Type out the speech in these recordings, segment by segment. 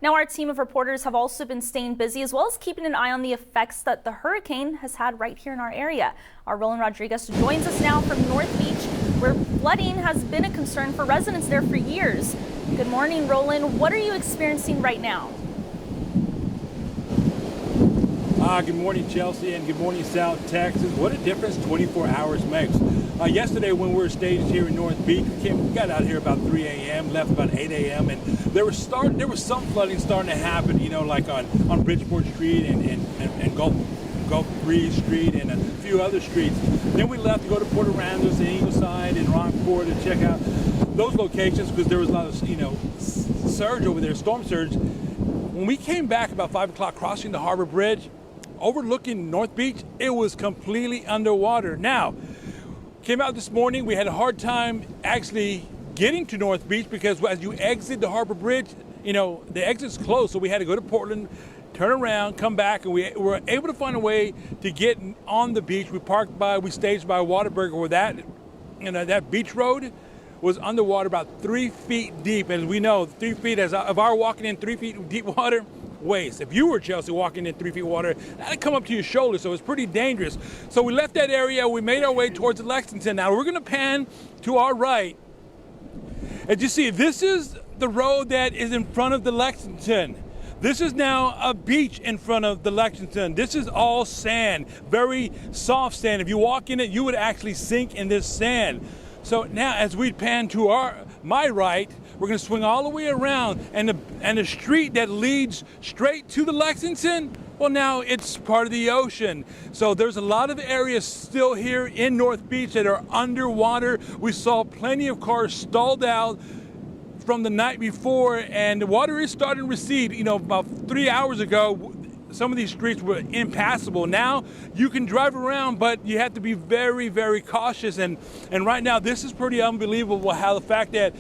Now, our team of reporters have also been staying busy as well as keeping an eye on the effects that the hurricane has had right here in our area. Our Roland Rodriguez joins us now from North Beach, where flooding has been a concern for residents there for years. Good morning, Roland. What are you experiencing right now? Good morning, Chelsea, and good morning, South Texas. What a difference 24 hours makes. Yesterday, when we were staged here in North Beach, we got out here about 3 a.m., left about 8 a.m., and there was some flooding starting to happen, you know, like on Bridgeport Street and Gulf Breeze Street and a few other streets. Then we left to go to Port Aransas and Ingleside and Rockport to check out those locations because there was a lot of, surge over there, storm surge. When we came back about 5 o'clock crossing the Harbor Bridge, overlooking North Beach, it was completely underwater. Now, came out this morning, we had a hard time actually getting to North Beach because as you exit the Harbor Bridge, the exit's closed, so we had to go to Portland, turn around, come back, and we were able to find a way to get on the beach. We staged by Whataburger where that beach road was underwater about 3 feet deep. As we know, 3 feet, if I were walking in 3 feet deep water, waist. If you were, Chelsea, walking in 3 feet water, that'd come up to your shoulder, so it's pretty dangerous. So we left that area, we made our way towards Lexington. Now we're gonna pan to our right. As you see, this is the road that is in front of the Lexington. This is now a beach in front of the Lexington. This is all sand, very soft sand. If you walk in it, you would actually sink in this sand. So now as we pan to my right, we're going to swing all the way around, and the street that leads straight to the Lexington, well, now it's part of the ocean. So there's a lot of areas still here in North Beach that are underwater. We saw plenty of cars stalled out from the night before, and the water is starting to recede. About 3 hours ago, some of these streets were impassable. Now you can drive around, but you have to be very, very cautious. And right now, this is pretty unbelievable how the fact that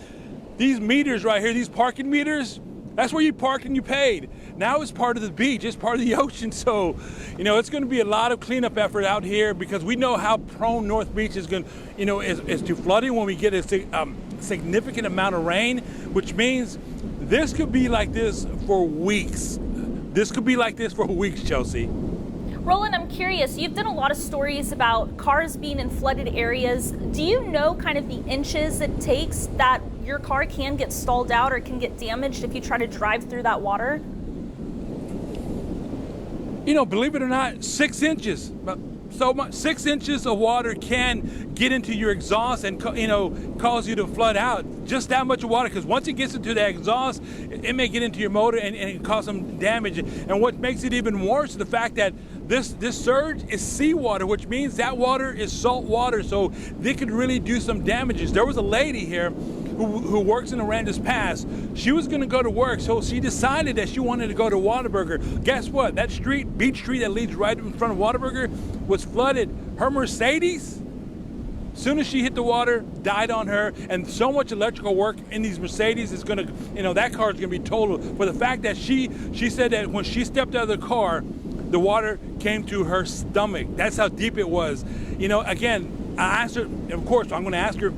these meters right here, these parking meters, that's where you parked and you paid. Now it's part of the beach, it's part of the ocean. So, it's going to be a lot of cleanup effort out here because we know how prone North Beach is going, is to flooding when we get a significant amount of rain, which means this could be like this for weeks. This could be like this for weeks, Chelsea. Roland, I'm curious, you've done a lot of stories about cars being in flooded areas. Do you know kind of the inches it takes that your car can get stalled out or can get damaged if you try to drive through that water? Believe it or not, 6 inches. So much, 6 inches of water can get into your exhaust and cause you to flood out. Just that much of water, because once it gets into the exhaust, it may get into your motor and cause some damage. And what makes it even worse is the fact that this surge is seawater, which means that water is salt water, so they could really do some damages. There was a lady here who works in Aransas Pass. She was going to go to work, so she decided that she wanted to go to Whataburger. Guess what? That street, Beach Street that leads right in front of Whataburger, was flooded. Her Mercedes, as soon as she hit the water, died on her, and so much electrical work in these Mercedes is going to, that car is going to be totaled. For the fact that she said that when she stepped out of the car, the water came to her stomach. That's how deep it was. Again, I asked her, of course, I'm going to ask her,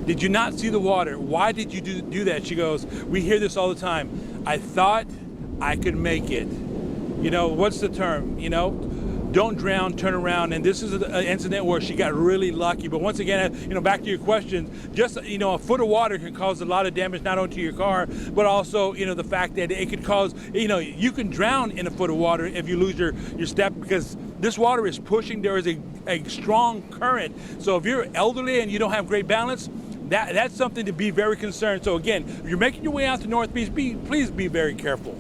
did you not see the water? Why did you do that? She goes, we hear this all the time. I thought I could make it. What's the term? Don't drown, turn around. And this is an incident where she got really lucky. But once again, back to your question, just, a foot of water can cause a lot of damage, not only to your car, but also, the fact that it could cause, you can drown in a foot of water if you lose your step, because this water is pushing. There is a strong current. So if you're elderly and you don't have great balance, that's something to be very concerned. So again, if you're making your way out to North Beach, please be very careful.